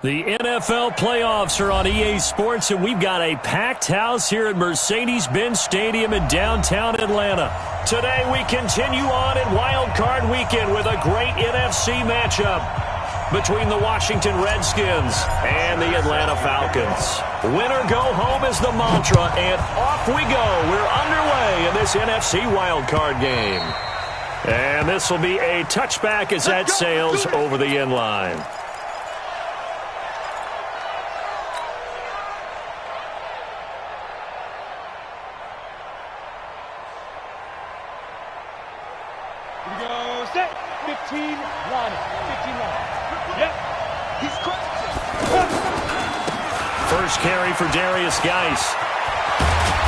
The NFL playoffs are on EA Sports, and we've got a packed house here at Mercedes-Benz Stadium in downtown Atlanta. Today we continue on in Wild Card Weekend with a great NFC matchup between the Washington Redskins and the Atlanta Falcons. Winner go home is the mantra, and off we go. We're underway in this NFC Wild Card game. And this will be a touchback as that sails over the end line. First carry for Darius Geis.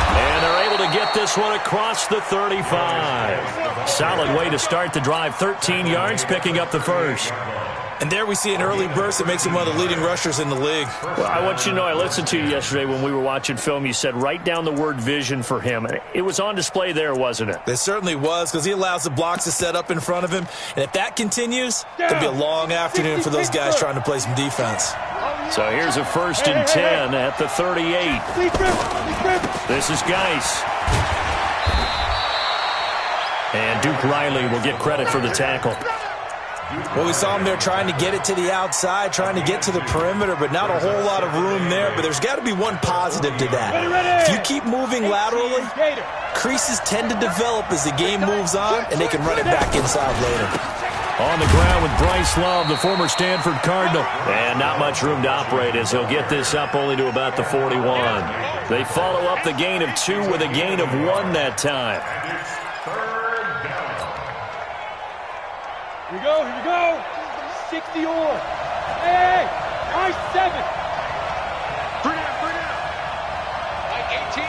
And they're able to get this one across the 35. Solid way to start the drive. 13 yards, picking up the first. And there we see an early burst that makes him one of the leading rushers in the league. Well, I want you to know, I listened to you yesterday when we were watching film. You said write down the word vision for him. It was on display there, wasn't it? It certainly was, because he allows the blocks to set up in front of him. And if that continues, it'll be a long afternoon for those guys trying to play some defense. So here's a 1st and 10 at the 38. This is Geis. And Duke Riley will get credit for the tackle. Well, we saw him there trying to get it to the outside, trying to get to the perimeter, but not a whole lot of room there. But there's got to be one positive to that. If you keep moving laterally, creases tend to develop as the game moves on, and they can run it back inside later. On the ground with Bryce Love, the former Stanford Cardinal. And not much room to operate as he'll get this up only to about the 41. They follow up the gain of 2 with a gain of 1 that time. Here we go. 60 or. Hey, Mike 7. Bring it. Mike 18.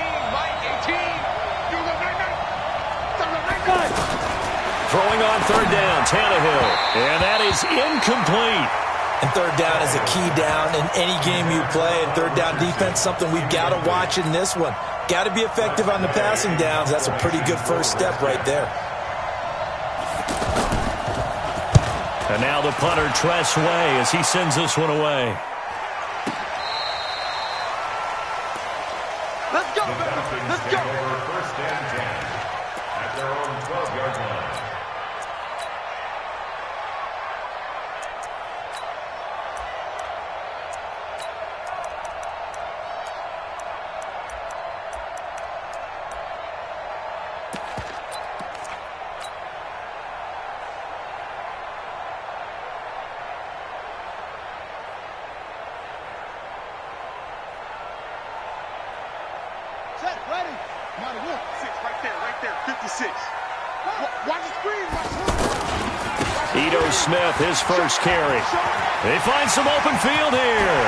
Do the night. Throwing on 3rd down, Tannehill. And that is incomplete. And 3rd down is a key down in any game you play. And 3rd down defense, something we've got to watch in this one. Got to be effective on the passing downs. That's a pretty good first step right there. And now the punter, Tress Way, as he sends this one away. Let's go, baby. Let's go. 1st and 10 at their own 12-yard line. Ready? Mighty Wolf. 6 right there. 56. Watch the screen. Ito Smith, his first carry. They find some open field here.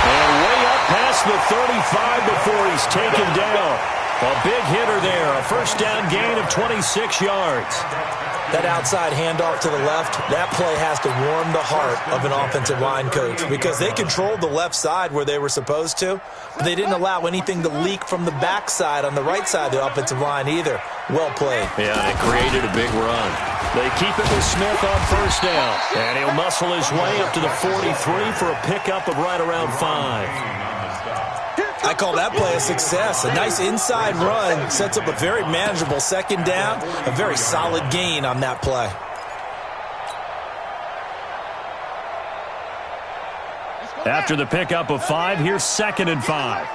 And way up past the 35 before he's taken down. A big hitter there. A 1st down gain of 26 yards. That outside handoff to the left, that play has to warm the heart of an offensive line coach because they controlled the left side where they were supposed to, but they didn't allow anything to leak from the backside on the right side of the offensive line either. Well played. Yeah, and it created a big run. They keep it with Smith on 1st down, and he'll muscle his way up to the 43 for a pickup of right around 5. I call that play a success. A nice inside run sets up a very manageable 2nd down, a very solid gain on that play. After the pickup of 5, here's 2nd and 5.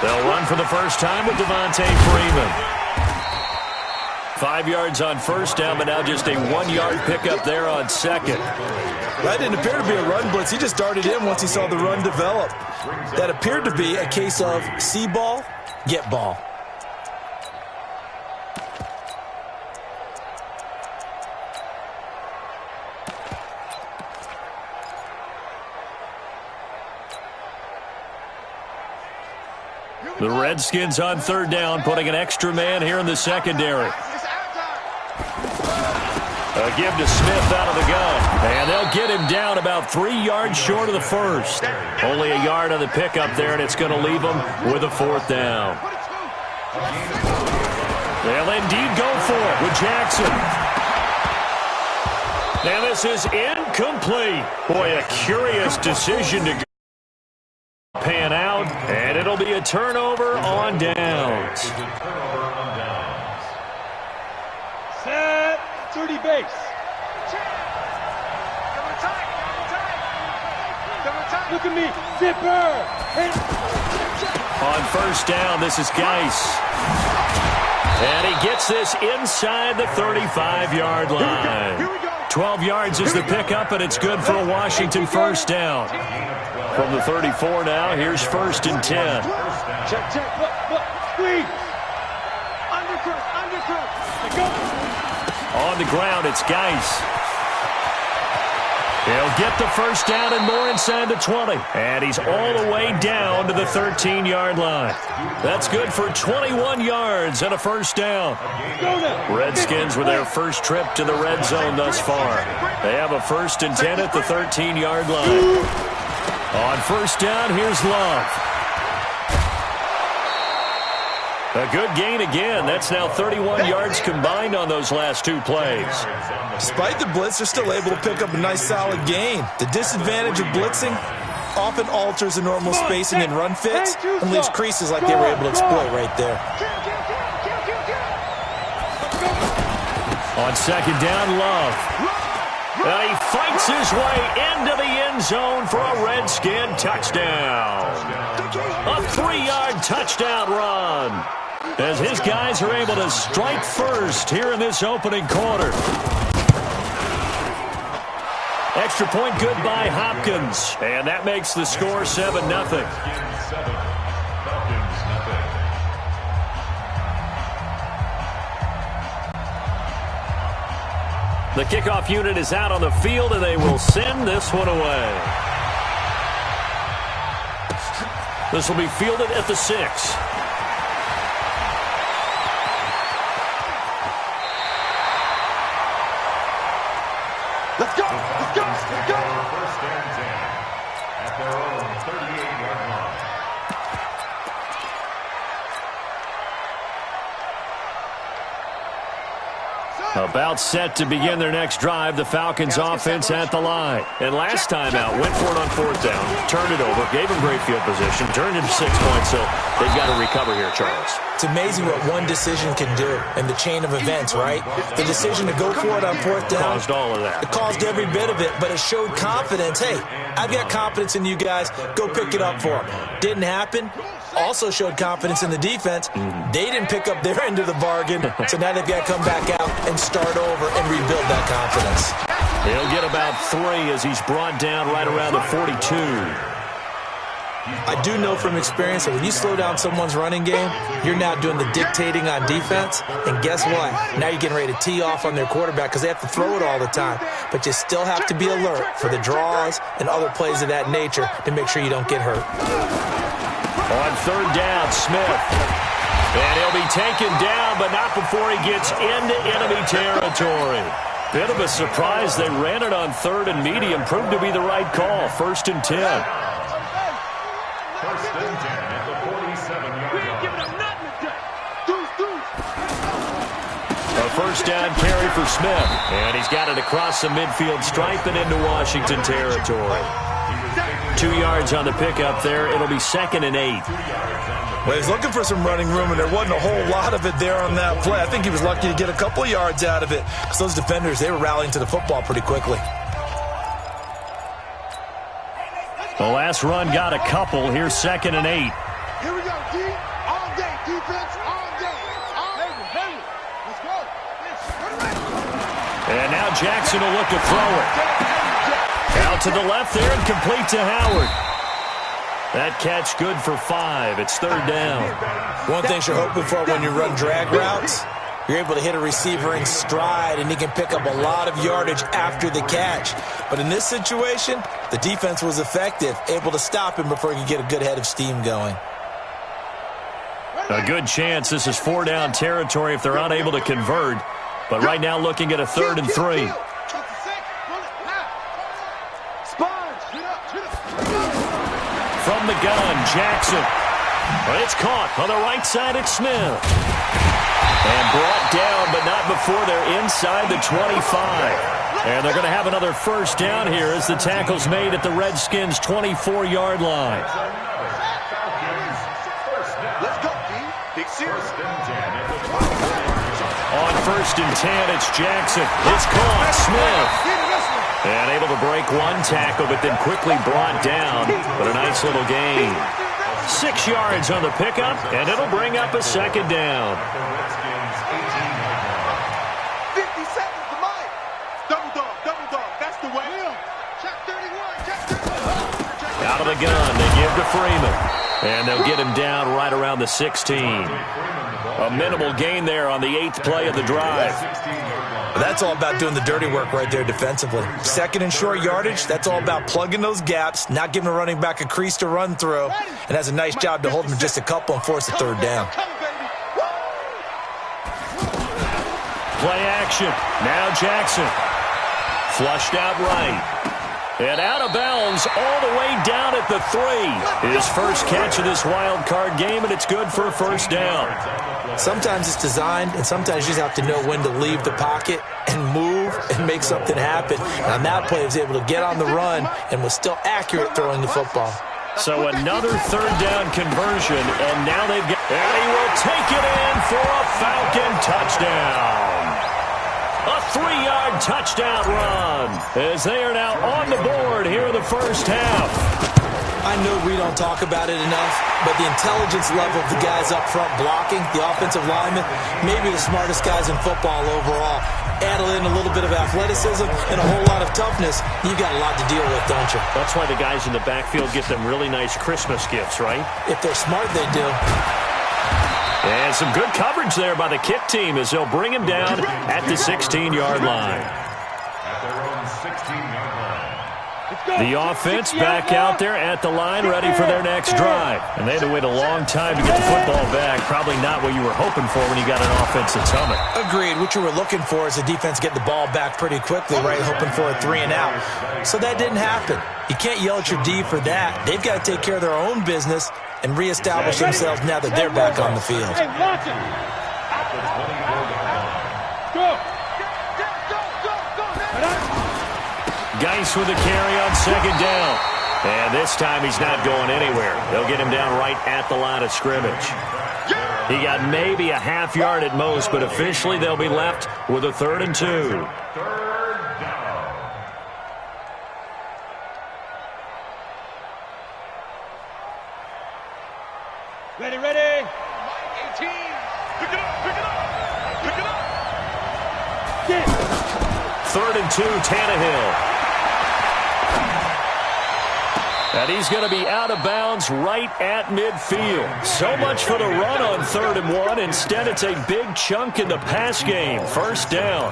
They'll run for the first time with Devontae Freeman. 5 yards on 1st down, but now just a 1-yard pickup there on 2nd. That didn't appear to be a run blitz. He just darted in once he saw the run develop. That appeared to be a case of see ball, get ball. The Redskins on 3rd down, putting an extra man here in the secondary. A give to Smith out of the gun. And they'll get him down about 3 yards short of the 1st. Only a yard on the pickup there, and it's going to leave him with a 4th down. They'll indeed go for it with Jackson. And this is incomplete. Boy, a curious decision to pan out, and it'll be a turnover on downs. Set. 30 base. Look at me. Zipper. On first down, this is Geis. And he gets this inside the 35-yard line. 12 yards is the pickup, and it's good for a Washington first down. From the 34 now, here's first and 10. Check. Look. Squeeze. Undercurve. Go. On the ground, it's Geis. He'll get the first down and more inside the 20. And he's all the way down to the 13-yard line. That's good for 21 yards and a first down. Redskins with their first trip to the red zone thus far. They have a first and 10 at the 13-yard line. On first down, here's Love. A good gain again. That's now 31 yards combined on those last two plays. Despite the blitz, they're still able to pick up a nice solid gain. The disadvantage of blitzing often alters the normal spacing and run fits and leaves creases like they were able to exploit right there. On second down, Love. And he fights his way into the end zone for a Redskin touchdown. A 3-yard touchdown run, as his guys are able to strike first here in this opening quarter. Extra point good by Hopkins, and that makes the score 7-0. The kickoff unit is out on the field, and they will send this one away. This will be fielded at the 6. Let's go. First and 10 at their own 38-yard line. About set to begin their next drive, the Falcons offense at the line. And last time out, went for it on fourth down, turned it over, gave them great field position, turned into 6 points, so they've got to recover here, Charles. It's amazing what one decision can do in the chain of events, right? The decision to go for it on fourth down. Caused all of that. It caused every bit of it, but it showed confidence. Hey, I've got confidence in you guys. Go pick it up for them. Didn't happen. Also showed confidence in the defense. They didn't pick up their end of the bargain, so now they've got to come back out and start over and rebuild that confidence. He'll get about 3 as he's brought down right around the 42. I do know from experience that when you slow down someone's running game, you're now doing the dictating on defense. And guess what? Now you're getting ready to tee off on their quarterback because they have to throw it all the time. But you still have to be alert for the draws and other plays of that nature to make sure you don't get hurt. On third down, Smith. And he'll be taken down, but not before he gets into enemy territory. Bit of a surprise. They ran it on third and medium. Proved to be the right call. First and 10. First and 10 at the 47-yard line. A first down carry for Smith. And he's got it across the midfield stripe and into Washington territory. 2 yards on the pickup there. It'll be second and 8. Well, he's looking for some running room, and there wasn't a whole lot of it there on that play. I think he was lucky to get a couple of yards out of it because those defenders, they were rallying to the football pretty quickly. The last run got a couple. Here's second and 8. Here we go, D. All day, defense, all day. Let's go. And now Jackson will look to throw it. Out to the left there and complete to Howard. That catch good for 5. It's third down. One thing you're hoping for when you run drag routes, you're able to hit a receiver in stride, and he can pick up a lot of yardage after the catch. But in this situation, the defense was effective, able to stop him before he could get a good head of steam going. A good chance this is 4-down territory if they're unable to convert. But right now looking at a third and 3. From the gun, Jackson. But it's caught on the right side. It's Smith. And brought down, but not before they're inside the 25. And they're going to have another first down here as the tackle's made at the Redskins' 24-yard line. Let's go, D. Big series. On 1st and 10, it's Jackson. It's caught. Smith. And able to break one tackle, but then quickly brought down. But a nice little gain. 6 yards on the pickup, and it'll bring up a second down. 50 seconds to mine. Double dog. That's the way. Check 31, check 31. Out of the gun, they give to Freeman. And they'll get him down right around the 16. A minimal gain there on the 8th play of the drive. That's all about doing the dirty work right there defensively. Second and short yardage, that's all about plugging those gaps, not giving a running back a crease to run through, and has a nice job to hold him just a couple and force a third down. Play action. Now Jackson. Flushed out right. And out of bounds all the way down at the 3. His first catch of this wild card game, and it's good for a first down. Sometimes it's designed, and sometimes you just have to know when to leave the pocket and move and make something happen. On that play, he was able to get on the run and was still accurate throwing the football. So another third down conversion, and now they've got... And he will take it in for a Falcon touchdown. A 3-yard touchdown run as they are now on the board here in the first half. I know we don't talk about it enough, but the intelligence level of the guys up front blocking, the offensive linemen, maybe the smartest guys in football overall. Add in a little bit of athleticism and a whole lot of toughness, you got a lot to deal with, don't you? That's why the guys in the backfield get them really nice Christmas gifts, right? If they're smart, they do. And some good coverage there by the kick team as they'll bring him down at the 16-yard line. At their own 16-yard line. The offense back out there at the line, ready for their next drive. And they had to wait a long time to get the football back. Probably not what you were hoping for when you got an offense that's humming. Agreed. What you were looking for is the defense get the ball back pretty quickly, right? Hoping for a 3 and out. So that didn't happen. You can't yell at your D for that. They've got to take care of their own business and reestablish themselves now that they're back on the field. Hey, watch it. Go. Geis with a carry on second down. And this time he's not going anywhere. They'll get him down right at the line of scrimmage. He got maybe a half yard at most, but officially they'll be left with a 3rd and 2. Third down. Ready. 18. Pick it up. 3rd and 2, Tannehill. And he's going to be out of bounds right at midfield. So much for the run on 3rd and 1. Instead, it's a big chunk in the pass game. First down.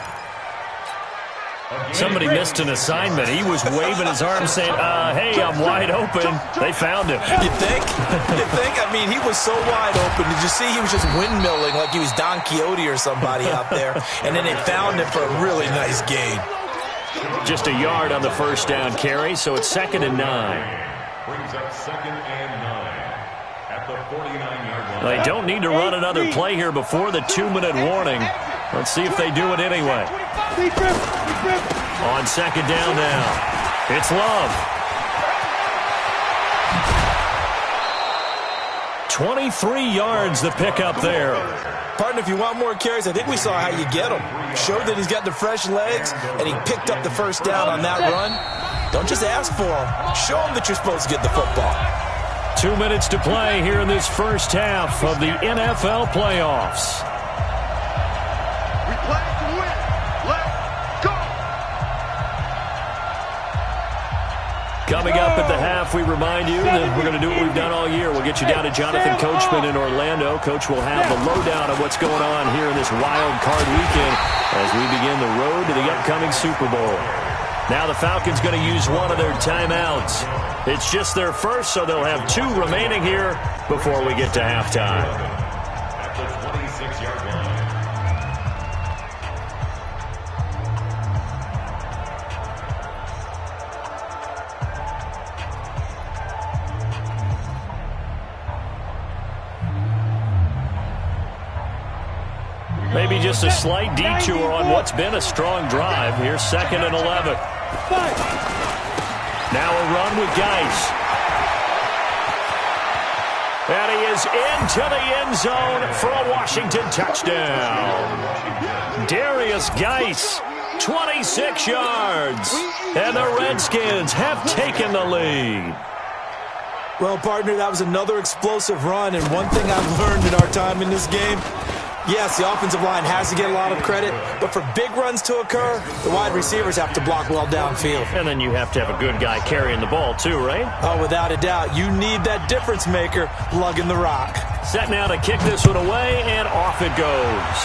Somebody missed an assignment. He was waving his arm saying, hey, I'm wide open. They found him. You think? I mean, he was so wide open. Did you see he was just windmilling like he was Don Quixote or somebody out there? And then they found him for a really nice gain. Just a yard on the first down carry, so it's 2nd and 9. Brings up 2nd and 9 at the 49-yard line. They don't need to run another play here before the 2-minute warning. Let's see if they do it anyway. On 2nd down now, it's Love. 23 yards the pickup there. Partner, if you want more carries, I think we saw how you get them. Showed that he's got the fresh legs, and he picked up the first down on that run. Don't just ask for them. Show them that you're supposed to get the football. 2 minutes to play here in this first half of the NFL playoffs. We play to win. Let's go. Coming up at the half, we remind you that we're going to do what we've done all year. We'll get you down to Jonathan Coachman in Orlando. Coach will have the lowdown of what's going on here in this wild card weekend as we begin the road to the upcoming Super Bowl. Now the Falcons going to use one of their timeouts. It's just their first, so they'll have 2 remaining here before we get to halftime. At the 26-yard line. Maybe maybe just a slight detour on what's been a strong drive. Here's 2nd and 11. Now a run with Geis. And he is into the end zone for a Washington touchdown. Darius Geis, 26 yards. And the Redskins have taken the lead. Well, partner, that was another explosive run, and one thing I've learned in our time in this game, yes, the offensive line has to get a lot of credit, but for big runs to occur, the wide receivers have to block well downfield. And then you have to have a good guy carrying the ball too, right? Oh, without a doubt. You need that difference maker lugging the rock. Set now to kick this one away, and off it goes.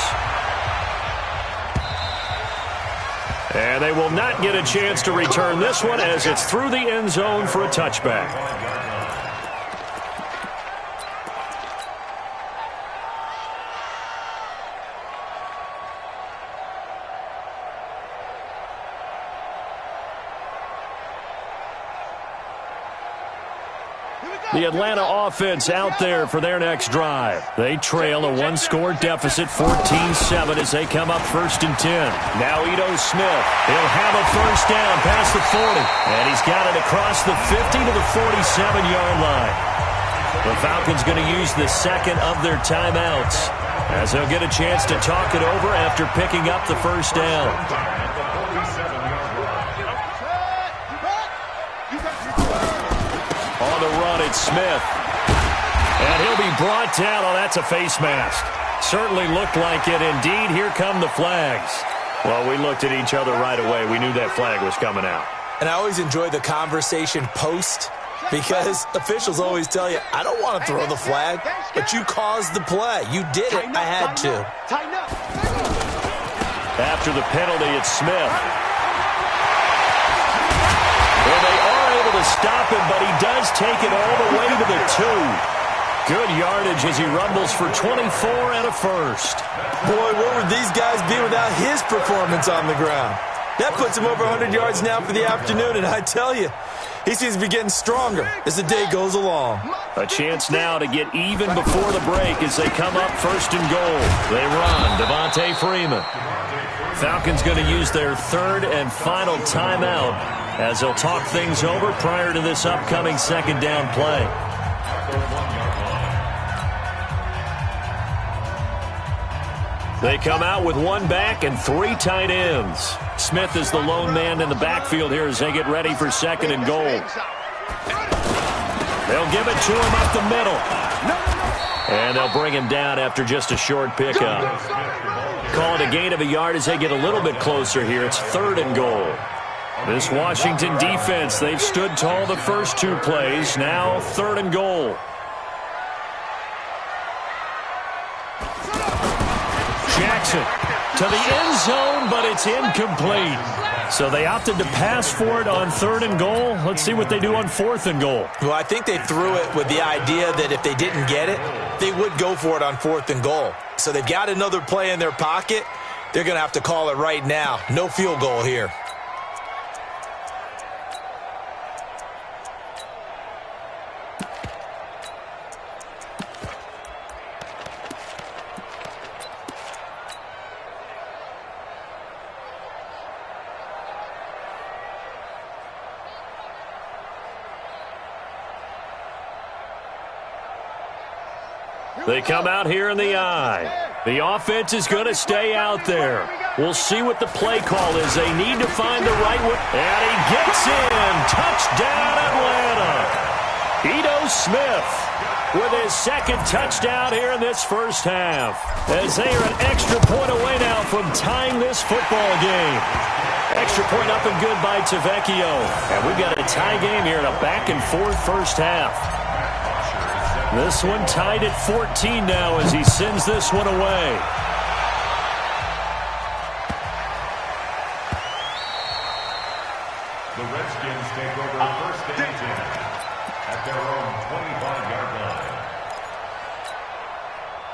And they will not get a chance to return this one as it's through the end zone for a touchback. The Atlanta offense out there for their next drive. They trail a one-score deficit, 14-7, as they come up 1st and 10. Now Ito Smith. He'll have a first down past the 40. And he's got it across the 50 to the 47-yard line. The Falcons going to use the second of their timeouts as they'll get a chance to talk it over after picking up the first down. On the run, it's Smith. And he'll be brought down. Oh, that's a face mask. Certainly looked like it. Indeed, here come the flags. Well, we looked at each other right away. We knew that flag was coming out. And I always enjoy the conversation post because officials always tell you, I don't want to throw the flag, but you caused the play. You did it. I had to. After the penalty, it's Smith. Well, they are able to stop him, but he does take it all the way to the 2. Good yardage as he rumbles for 24 and a first. Boy, what would these guys be without his performance on the ground? That puts him over 100 yards now for the afternoon, and I tell you, he seems to be getting stronger as the day goes along. A chance now to get even before the break as they come up 1st and goal. They run. Devontae Freeman. Falcons going to use their 3rd and final timeout as they'll talk things over prior to this upcoming 2nd down play. They come out with 1 back and 3 tight ends. Smith is the lone man in the backfield here as they get ready for 2nd and goal. They'll give it to him up the middle. And they'll bring him down after just a short pickup. Call it a gain of a yard as they get a little bit closer here. It's 3rd and goal. This Washington defense, they've stood tall the first 2 plays. Now 3rd and goal. Jackson to the end zone, but it's incomplete. So they opted to pass for it on 3rd and goal. Let's see what they do on 4th and goal. Well, I think they threw it with the idea that if they didn't get it, they would go for it on 4th and goal. So they've got another play in their pocket. They're going to have to call it right now. No field goal here. They come out here in the eye. The offense is going to stay out there. We'll see what the play call is. They need to find the right one. And he gets in. Touchdown, Atlanta. Ito Smith with his 2nd touchdown here in this first half. As they are an extra point away now from tying this football game. Extra point up and good by Tavecchio. And we've got a tie game here in a back-and-forth first half. This one tied at 14 now as he sends this one away. The Redskins take over 1st and 10 at their own 25-yard line.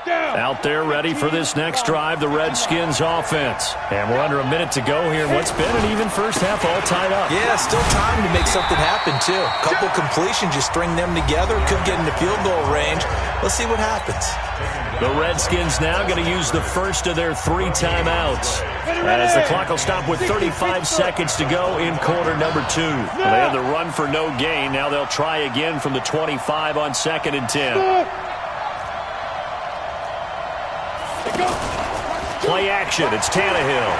Out there ready for this next drive, the Redskins offense. And we're under a minute to go here. What's been an even first half, all tied up. Yeah, still time to make something happen, too. Couple completions, you string them together, could get into field goal range. Let's see what happens. The Redskins now going to use the first of their 3 timeouts, as the clock will stop with 35 seconds to go in quarter number 2. They had the run for no gain. Now they'll try again from the 25 on 2nd and 10. Play action. It's Tannehill.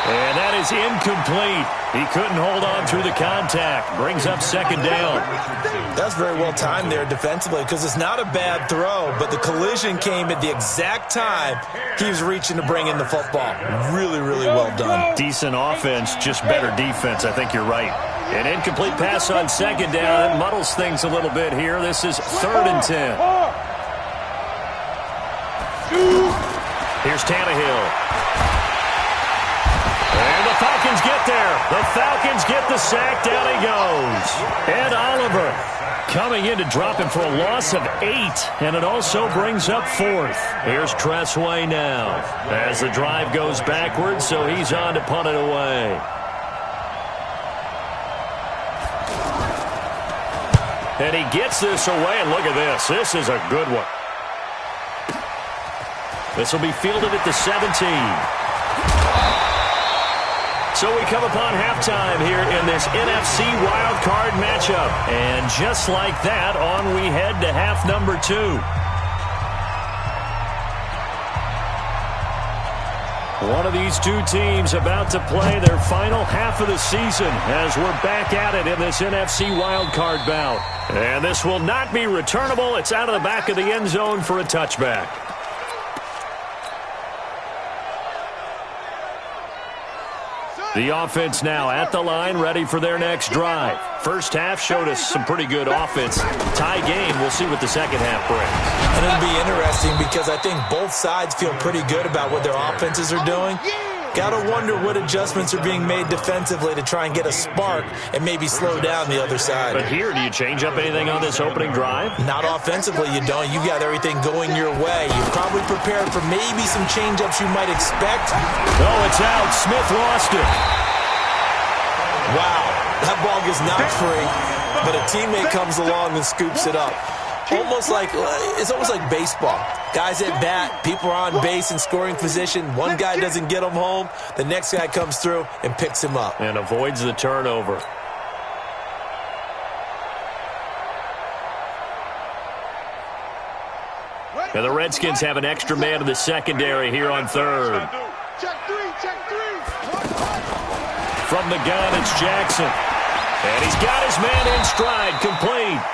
And that is incomplete. He couldn't hold on through the contact. Brings up 2nd down. That's very well timed there defensively, because it's not a bad throw, but the collision came at the exact time he was reaching to bring in the football. Really, really well done. Decent offense, just better defense. I think you're right. An incomplete pass on 2nd down. It muddles things a little bit here. This is 3rd and 10. Here's Tannehill. And the Falcons get there. The Falcons get the sack. Down he goes. Ed Oliver coming in to drop him for a loss of 8. And it also brings up 4th. Here's Tressway now as the drive goes backwards, so he's on to punt it away. And he gets this away, and look at this. This is a good one. This will be fielded at the 17. So we come upon halftime here in this NFC wildcard matchup. And just like that, on we head to half number 2. One of these two teams about to play their final half of the season as we're back at it in this NFC wildcard bout. And this will not be returnable. It's out of the back of the end zone for a touchback. The offense now at the line, ready for their next drive. First half showed us some pretty good offense. Tie game, we'll see what the second half brings. And it'll be interesting because I think both sides feel pretty good about what their offenses are doing. Gotta wonder what adjustments are being made defensively to try and get a spark and maybe slow down the other side. But here, do you change up anything on this opening drive? Not offensively, you don't. You got everything going your way. You're probably prepared for maybe some change-ups you might expect. Oh, it's out. Smith lost it. Wow, that ball gets knocked free, but a teammate comes along and scoops it up. It's almost like baseball. Guys at bat, people are on base in scoring position. One guy doesn't get him home. The next guy comes through and picks him up. And avoids the turnover. And the Redskins have an extra man in the secondary here on 3rd. From the gun, it's Jackson. And he's got his man in stride, complete.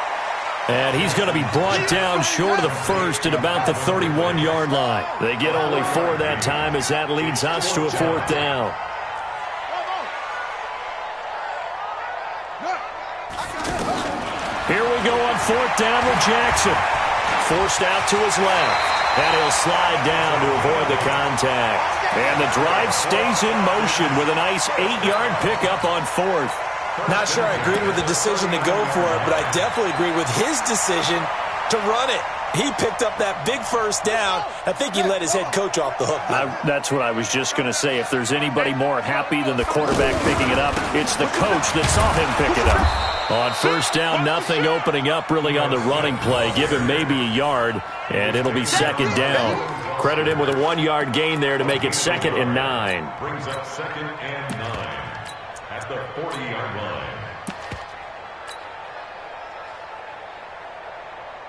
And he's going to be brought down short of the first at about the 31-yard line. They get only 4 that time as that leads us to a 4th down. Here we go on 4th down with Jackson. Forced out to his left. And he'll slide down to avoid the contact. And the drive stays in motion with a nice 8-yard pickup on 4th. Not sure I agreed with the decision to go for it, but I definitely agree with his decision to run it. He picked up that big first down. I think he let his head coach off the hook. That's what I was just going to say. If there's anybody more happy than the quarterback picking it up, it's the coach that saw him pick it up. On 1st down, nothing opening up really on the running play. Give him maybe a yard, and it'll be 2nd down. Credit him with a 1-yard gain there to make it 2nd and 9. Brings up 2nd and 9 at the 40-yard line.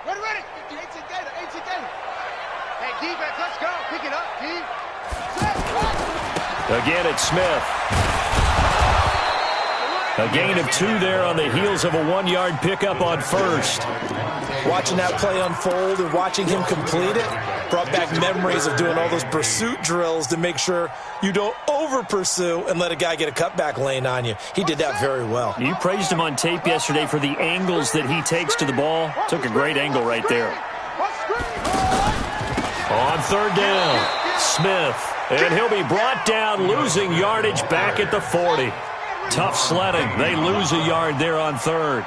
Ready. 18 Gator. Hey, defense, let's go. Pick it up, D. Again, it's Smith. A gain of 2 there on the heels of a 1-yard pickup on 1st. Watching that play unfold and watching him complete it brought back memories of doing all those pursuit drills to make sure you don't over-pursue and let a guy get a cutback lane on you. He did that very well. You praised him on tape yesterday for the angles that he takes to the ball. Took a great angle right there. On 3rd down, Smith. And he'll be brought down, losing yardage back at the 40. Tough sledding. They lose a yard there on 3rd.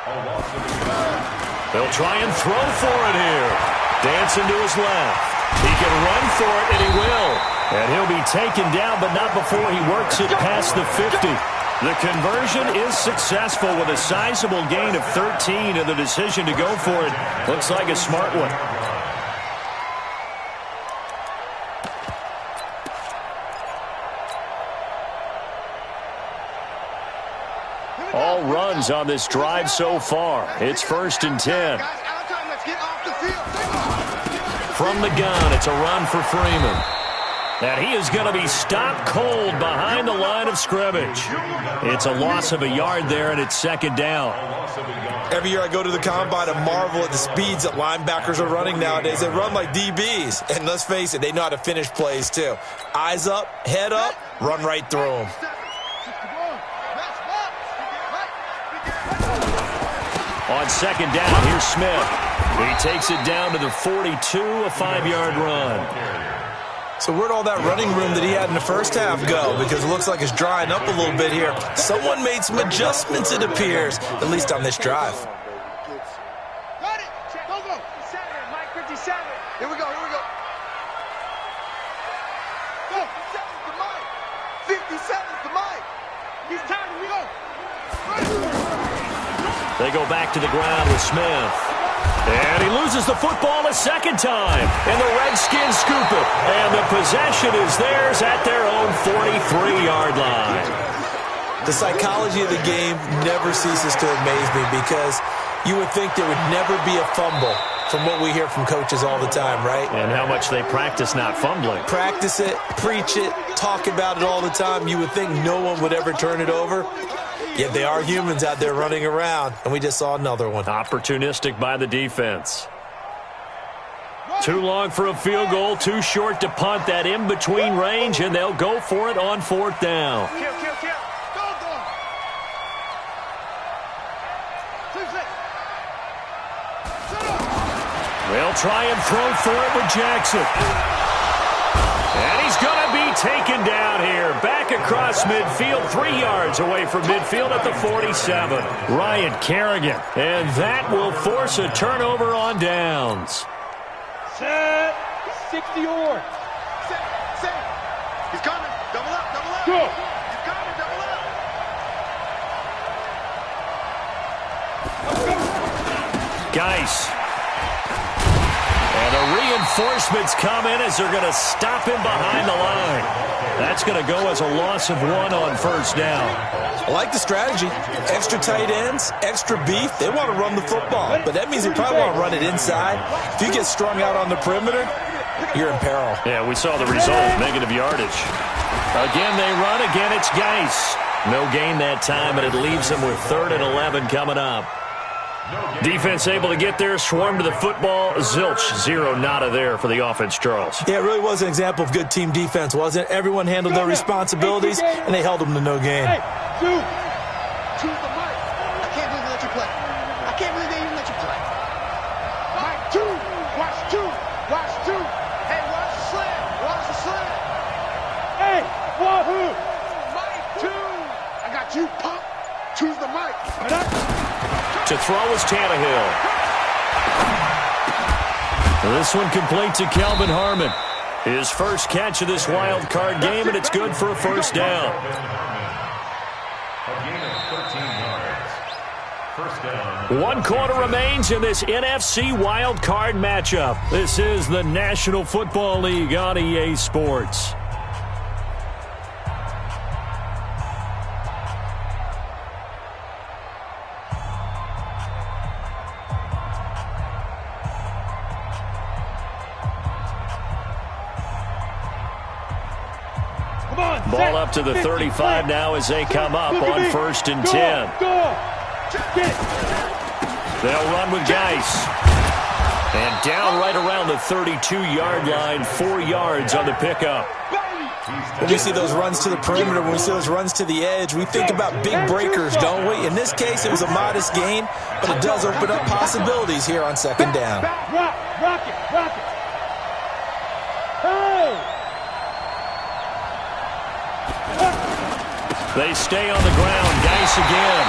They'll try and throw for it here. Dancing to his left. He can run for it, and he will. And he'll be taken down, but not before he works it past the 50. The conversion is successful with a sizable gain of 13, and the decision to go for it looks like a smart one. All runs on this drive so far. It's 1st and 10. From the gun, it's a run for Freeman. And he is going to be stopped cold behind the line of scrimmage. It's a loss of a yard there, and it's 2nd down. Every year I go to the combine and marvel at the speeds that linebackers are running nowadays. They run like DBs. And let's face it, they know how to finish plays too. Eyes up, head up, run right through them. On 2nd down, here's Smith. He takes it down to the 42, a 5-yard run. So where'd all that running room that he had in the first half go? Because it looks like it's drying up a little bit here. Someone made some adjustments, it appears, at least on this drive. Got it. Go, go. 57, Mike 57. Here we go, here we go. Go. 57's the Mike. 57's the Mike. He's tired, we go. They go back to the ground with Smith. And he loses the football a 2nd time. And the Redskins scoop it. And the possession is theirs at their own 43-yard line. The psychology of the game never ceases to amaze me because you would think there would never be a fumble from what we hear from coaches all the time, right? And how much they practice not fumbling. Practice it, preach it, talk about it all the time. You would think no one would ever turn it over. Yet they are humans out there running around, and we just saw another one. Opportunistic by the defense. Too long for a field goal, too short to punt that in-between range, and they'll go for it on 4th down. Kill, kill, kill. Go, go. They'll try and throw for it with Jackson. And he's going to be taken down here. Back across midfield, 3 yards away from midfield at the 47. Ryan Kerrigan. And that will force a turnover on downs. Set. 60 or. Set. He's coming. Double up, double up. Go. He's coming, double up. Geis. And the reinforcements come in as they're going to stop him behind the line. That's going to go as a loss of 1 on 1st down. I like the strategy. Extra tight ends, extra beef. They want to run the football, but that means they probably want to run it inside. If you get strung out on the perimeter, you're in peril. Yeah, we saw the result, negative yardage. Again, they run. Again, it's Geis. No gain that time, and it leaves them with 3rd and 11 coming up. Defense able to get there, swarm to the football. Zilch, 0 nada there for the offense, Charles. Yeah, it really was an example of good team defense, wasn't it? Everyone handled their responsibilities, and they held them to no gain. Hey, dude. Choose the mic. I can't believe they let you play. I can't believe they even let you play. Mike, 2. Watch 2. Watch 2. Hey, watch the slam. Watch the slam. Hey, wahoo. Mike, 2. I got you, punk. Choose the mic. To throw is Tannehill. This one complete to Kelvin Harmon. His first catch of this wild card game, and it's good for a 1st down. A gain of 13 yards. 1st down. 1 quarter remains in this NFC wild card matchup. This is the National Football League on EA Sports. Ball up to the 35 now as they come up on 1st and 10. They'll run with Geis. And down right around the 32-yard line, 4 yards on the pickup. When we see those runs to the perimeter, when we see those runs to the edge, we think about big breakers, don't we? In this case, it was a modest gain, but it does open up possibilities here on 2nd down. Rock it. Hey! They stay on the ground. Geis again.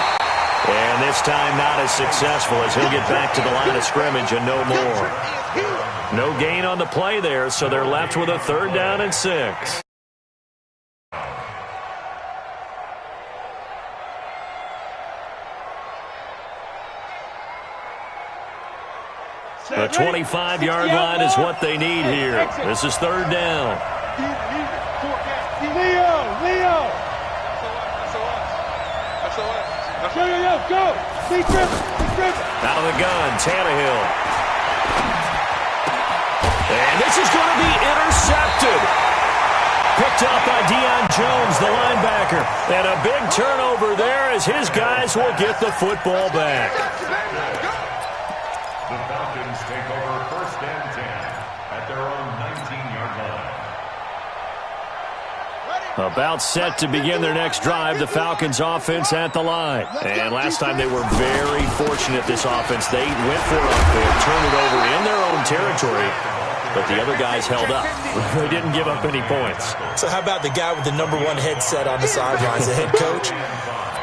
And this time not as successful as he'll get back to the line of scrimmage and no more. No gain on the play there, so they're left with a 3rd down and 6. The 25-yard line is what they need here. This is 3rd down. Leo! Go! Out of the gun, Tannehill. And this is going to be intercepted. Picked up by Deion Jones, the linebacker. And a big turnover there as his guys will get the football back. The Falcons take over 1st and 10 at their own 19-yard line. About set to begin their next drive, the Falcons offense at the line. And last time they were very fortunate, this offense. They went for it, they turned it over in their own territory, but the other guys held up. They didn't give up any points. So how about the guy with the #1 headset on the sidelines, the head coach?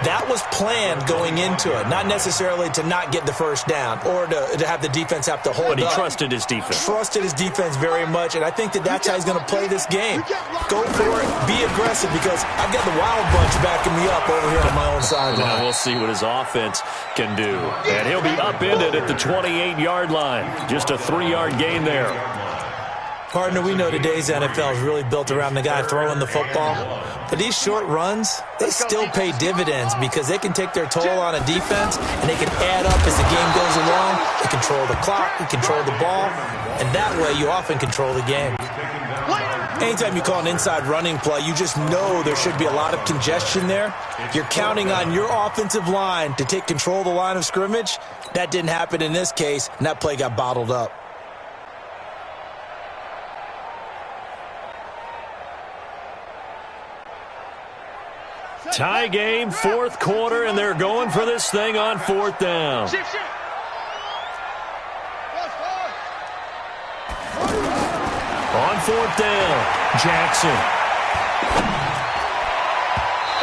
That was planned going into it, not necessarily to not get the 1st down or to have the defense have to hold up. But he trusted his defense. Trusted his defense very much, and I think that's how he's going to play this game. Go for it, be aggressive, because I've got the wild bunch backing me up over here on my own sideline. Now we'll see what his offense can do. And he'll be upended at the 28-yard line. Just a 3-yard gain there. Partner, we know today's NFL is really built around the guy throwing the football. But these short runs, they still pay dividends because they can take their toll on a defense and they can add up as the game goes along. They control the clock, they control the ball, and that way you often control the game. Anytime you call an inside running play, you just know there should be a lot of congestion there. You're counting on your offensive line to take control of the line of scrimmage. That didn't happen in this case, and that play got bottled up. Tie game, 4th quarter, and they're going for this thing on 4th down. On 4th down, Jackson.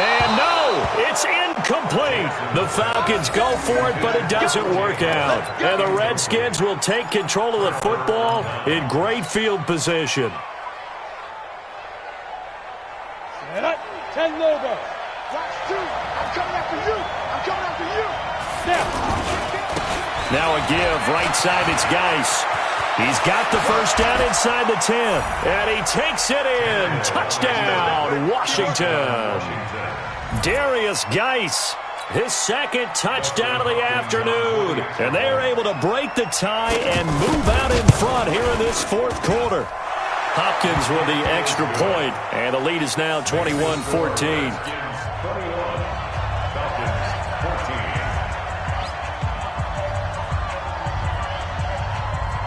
And no, it's incomplete. The Falcons go for it, but it doesn't work out. And the Redskins will take control of the football in great field position. 10 logos. Watch 2. I'm coming after you. I'm coming after you. Now a give, right side, it's Geis. He's got the 1st down inside the 10. And he takes it in. Touchdown, Washington. Darius Geis, his 2nd touchdown of the afternoon. And they are able to break the tie and move out in front here in this 4th quarter. Hopkins with the extra point, and the lead is now 21-14.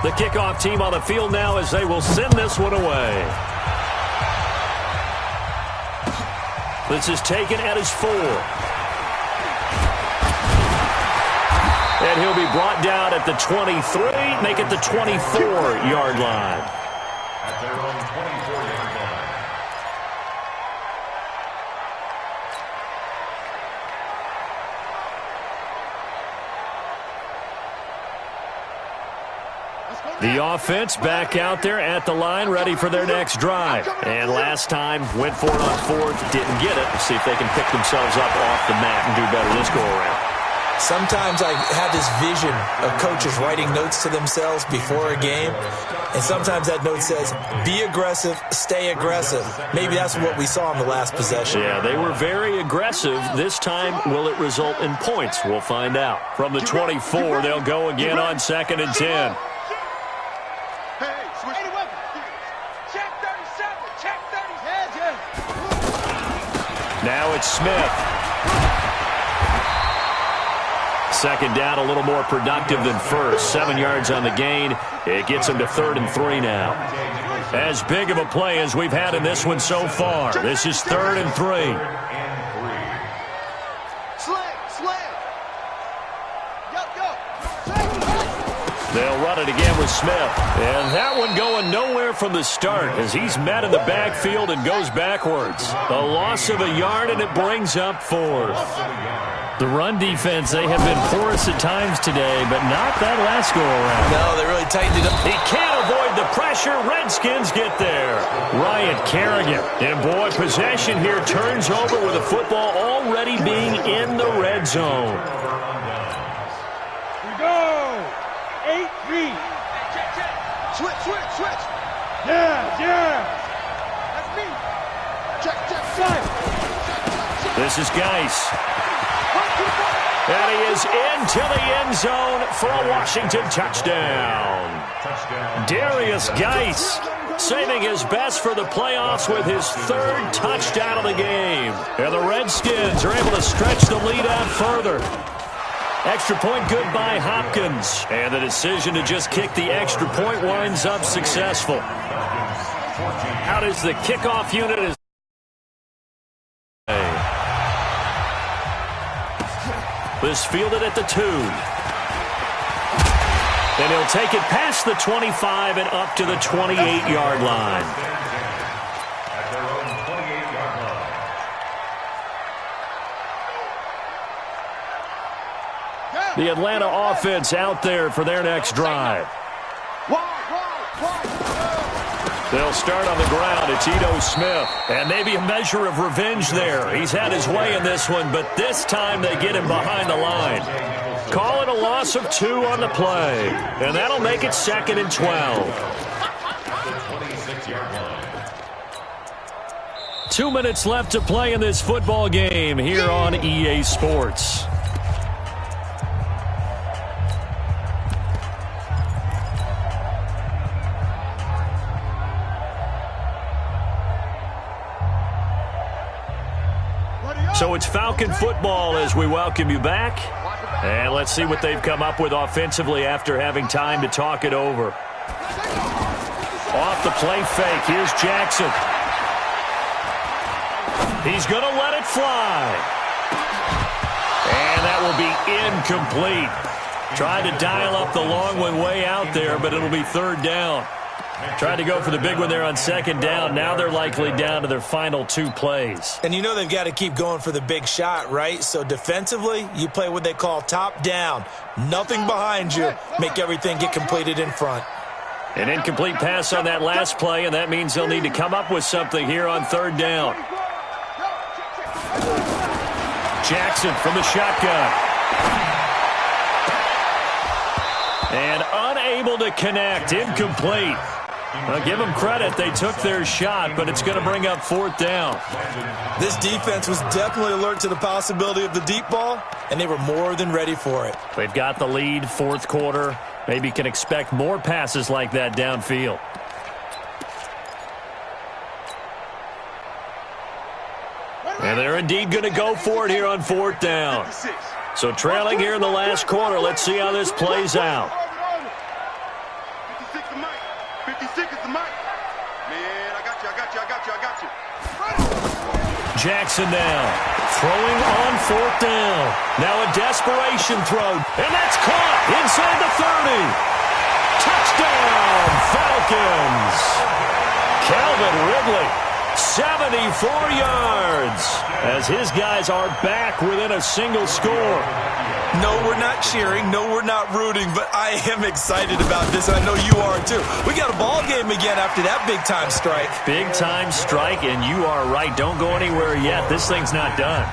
The kickoff team on the field now as they will send this one away. This is taken at his 4. And he'll be brought down at the 23, make it the 24-yard line. At their own 24-yard line. The offense back out there at the line, ready for their next drive. And last time, went for it on 4th, didn't get it. See if they can pick themselves up off the mat and do better this go-around. Sometimes I have this vision of coaches writing notes to themselves before a game, and sometimes that note says, be aggressive, stay aggressive. Maybe that's what we saw in the last possession. Yeah, they were very aggressive. This time, will it result in points? We'll find out. From the 24, they'll go again on 2nd and 10. Now it's Smith. 2nd down, a little more productive than 1st. 7 yards on the gain. It gets him to 3rd and 3 now. As big of a play as we've had in this one so far. This is 3rd and 3. They'll run it again with Smith. And that one going nowhere from the start as he's met in the backfield and goes backwards. A loss of a yard, and it brings up 4th. The run defense, they have been porous at times today, but not that last go-around. No, they really tightened it up. He can't avoid the pressure. Redskins get there. Ryan Kerrigan. And, boy, possession here turns over with the football already being in the red zone. We go. 8-3. Switch. Yeah. That's me. Check. This is Geis. And he is into the end zone for a Washington touchdown. Darius Geis saving his best for the playoffs with his third touchdown of the game. And the Redskins are able to stretch the lead out further. Extra point good by Hopkins. And the decision to just kick the extra point winds up successful. Out is the kickoff unit. This fielded at the 2. And he'll take it past the 25 and up to the 28-yard line. At their own 28-yard line. The Atlanta offense out there for their next drive. They'll start on the ground. It's Ito Smith. And maybe a measure of revenge there. He's had his way in this one, but this time they get him behind the line. Call it a loss of 2 on the play. And that'll make it 2nd and 12. 2 minutes left to play in this football game here on EA Sports. So it's Falcon football as we welcome you back. And let's see what they've come up with offensively after having time to talk it over. Off the play fake, here's Jackson. He's going to let it fly. And that will be incomplete. Tried to dial up the long one way out there, but it'll be 3rd down. Tried to go for the big one there on 2nd down. Now they're likely down to their final 2 plays. And you know they've got to keep going for the big shot, right? So defensively, you play what they call top down. Nothing behind you. Make everything get completed in front. An incomplete pass on that last play, and that means they'll need to come up with something here on 3rd down. Jackson from the shotgun. And unable to connect. Incomplete. I'll give them credit. They took their shot, but it's going to bring up 4th down. This defense was definitely alert to the possibility of the deep ball, and they were more than ready for it. They've got the lead, 4th quarter. Maybe can expect more passes like that downfield. And they're indeed going to go for it here on 4th down. So trailing here in the last quarter. Let's see how this plays out. 56 to Mike. 56 is the Mike. Man, I got you. Jackson now. Throwing on 4th down. Now a desperation throw. And that's caught inside the 30. Touchdown, Falcons. Calvin Ridley. 74 yards as his guys are back within a single score. No, we're not cheering. No, we're not rooting, but I am excited about this, and I know you are too. We got a ball game again after that big-time strike. Big-time strike, and you are right. Don't go anywhere yet. This thing's not done.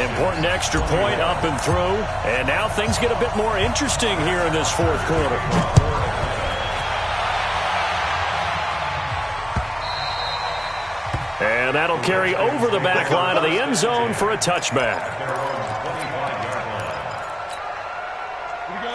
Important extra point up and through, and now things get a bit more interesting here in this 4th quarter. And that'll carry over the back line of the end zone for a touchback.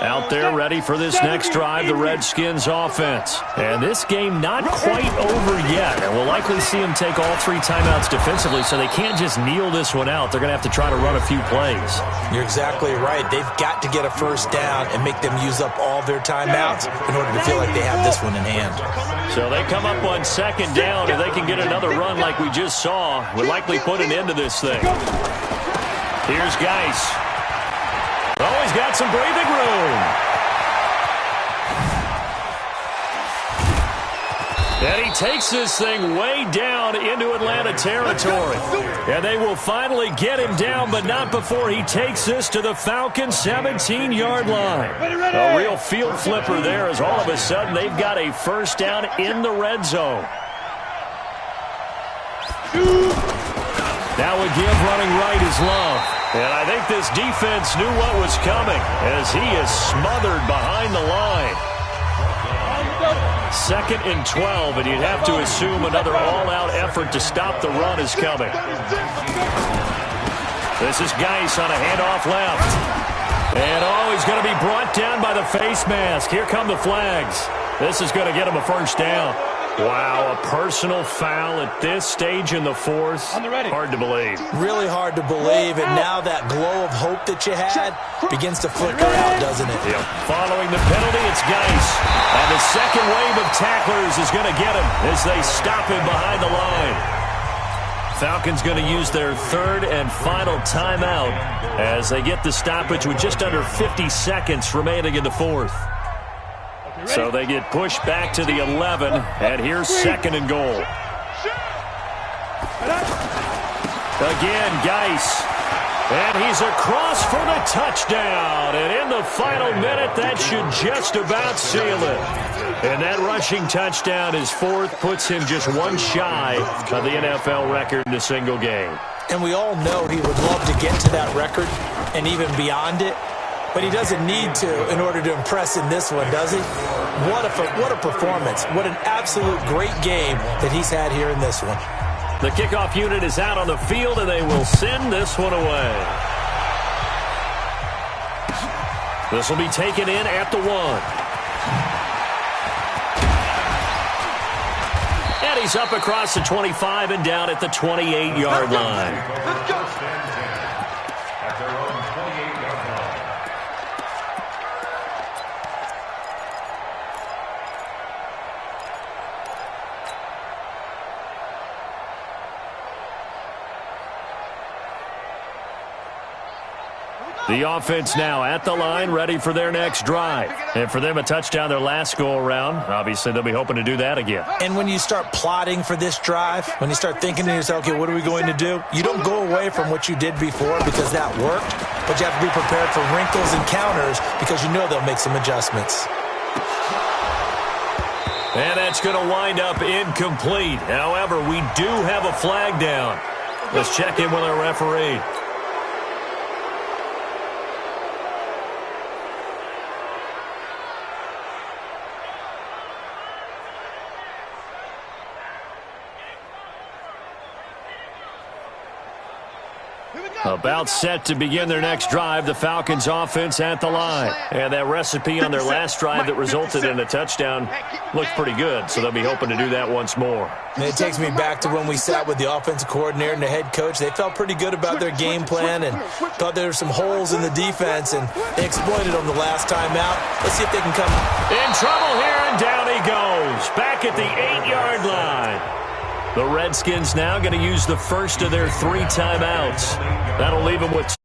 Out there ready for this next drive, the Redskins offense. And this game not quite over yet. And we'll likely see them take all 3 timeouts defensively, so they can't just kneel this one out. They're going to have to try to run a few plays. You're exactly right. They've got to get a 1st down and make them use up all their timeouts in order to feel like they have this one in hand. So they come up on 2nd down. If they can get another run like we just saw, would likely put an end to this thing. Here's Geis. Oh, he's got some breathing room. And he takes this thing way down into Atlanta territory. And they will finally get him down, but not before he takes this to the Falcons' 17-yard line. A real field flipper there as all of a sudden they've got a first down in the red zone. Now again, running right is Love. And I think this defense knew what was coming as he is smothered behind the line. 2nd and 12, and you'd have to assume another all-out effort to stop the run is coming. This is Geis on a handoff left. And, he's going to be brought down by the face mask. Here come the flags. This is going to get him a first down. Wow, a personal foul at this stage in the fourth. Hard to believe. Really hard to believe, and now that glow of hope that you had begins to flicker out, doesn't it? Yep. Following the penalty, it's Geis. And the second wave of tacklers is going to get him as they stop him behind the line. Falcons going to use their third and final timeout as they get the stoppage with just under 50 seconds remaining in the fourth. So they get pushed back to the 11, and here's 2nd and goal. Again, Geis. And he's across for the touchdown. And in the final minute, that should just about seal it. And that rushing touchdown, his fourth, puts him just one shy of the NFL record in a single game. And we all know he would love to get to that record and even beyond it. But he doesn't need to in order to impress in this one, does he? What a performance. What an absolute great game that he's had here in this one. The kickoff unit is out on the field, and they will send this one away. This will be taken in at the 1. And he's up across the 25 and down at the 28-yard line. Let's go. At their own 28-yard line. The offense now at the line, ready for their next drive. And for them, a touchdown their last go-around. Obviously, they'll be hoping to do that again. And when you start plotting for this drive, when you start thinking to yourself, okay, what are we going to do? You don't go away from what you did before because that worked, but you have to be prepared for wrinkles and counters because you know they'll make some adjustments. And that's going to wind up incomplete. However, we do have a flag down. Let's check in with our referee. About set to begin their next drive, the Falcons offense at the line. And that recipe on their last drive that resulted in a touchdown looked pretty good, so they'll be hoping to do that once more. And it takes me back to when we sat with the offensive coordinator and the head coach. They felt pretty good about their game plan and thought there were some holes in the defense, and they exploited them the last time out. Let's see if they can come. In trouble here, and down he goes. Back at the 8-yard line. The Redskins now going to use the first of their 3 timeouts. That'll leave them with...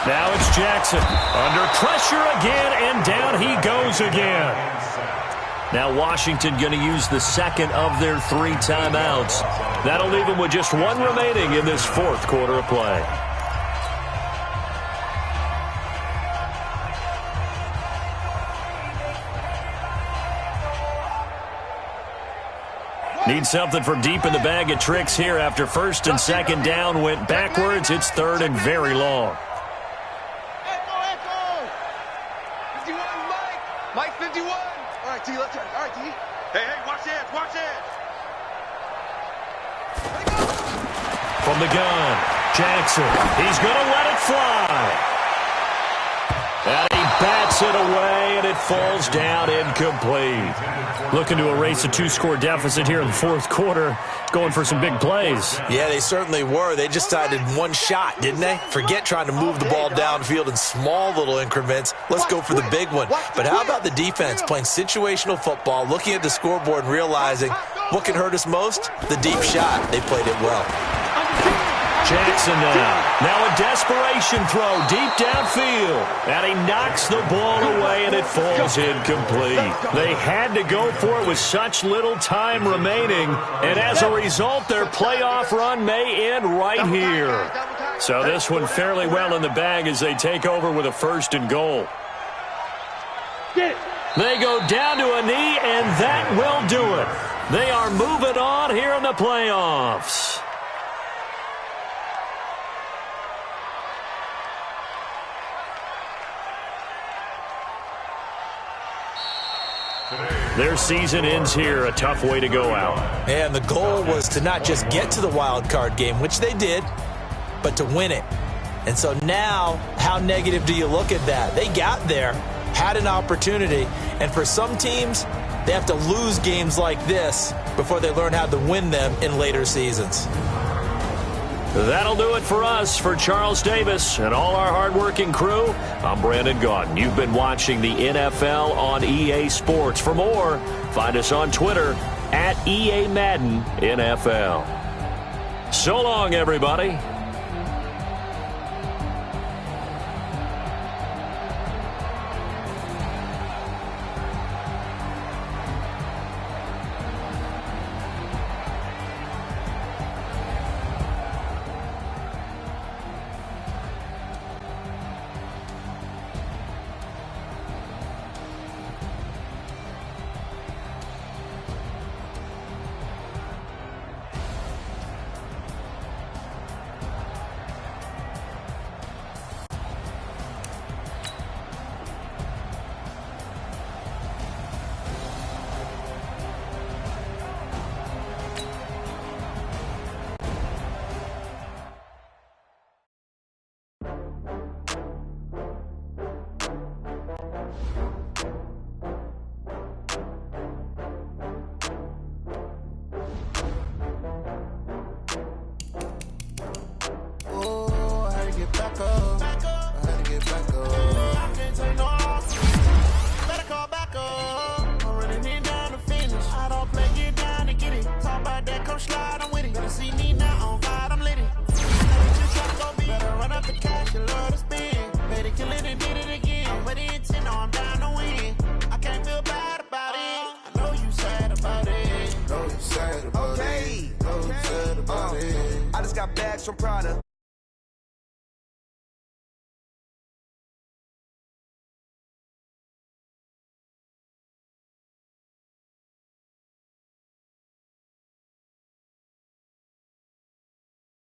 Now it's Jackson. Under pressure again, and down he goes again. Now Washington going to use the second of their 3 timeouts. That'll leave them with just 1 remaining in this 4th quarter of play. Need something from deep in the bag of tricks here after 1st and 2nd down went backwards. It's 3rd and very long. Mike 51. All right, T, let's try. All right, T. Hey, watch the edge, watch the edge. From the gun, Jackson. He's going to let it fly. And he bats it away, and it falls down incomplete. Looking to erase a 2-score deficit here in the fourth quarter, going for some big plays. Yeah, they certainly were. They just decided one shot, didn't they? Forget trying to move the ball downfield in small little increments. Let's go for the big one. But how about the defense playing situational football, looking at the scoreboard and realizing what can hurt us most? The deep shot. They played it well. Jackson now a desperation throw deep downfield, and he knocks the ball away, and it falls incomplete. They had to go for it with such little time remaining, and as a result, their playoff run may end right here. So this one fairly well in the bag as they take over with a 1st and goal. They go down to a knee, and that will do it. They are moving on here in the playoffs. Their season ends here, a tough way to go out. And the goal was to not just get to the wild card game, which they did, but to win it. And so now, how negative do you look at that? They got there, had an opportunity, and for some teams, they have to lose games like this before they learn how to win them in later seasons. That'll do it for us. For Charles Davis and all our hardworking crew, I'm Brandon Gaudin. You've been watching the NFL on EA Sports. For more, find us on Twitter at EA Madden NFL. So long, everybody. I just got bags from Prada.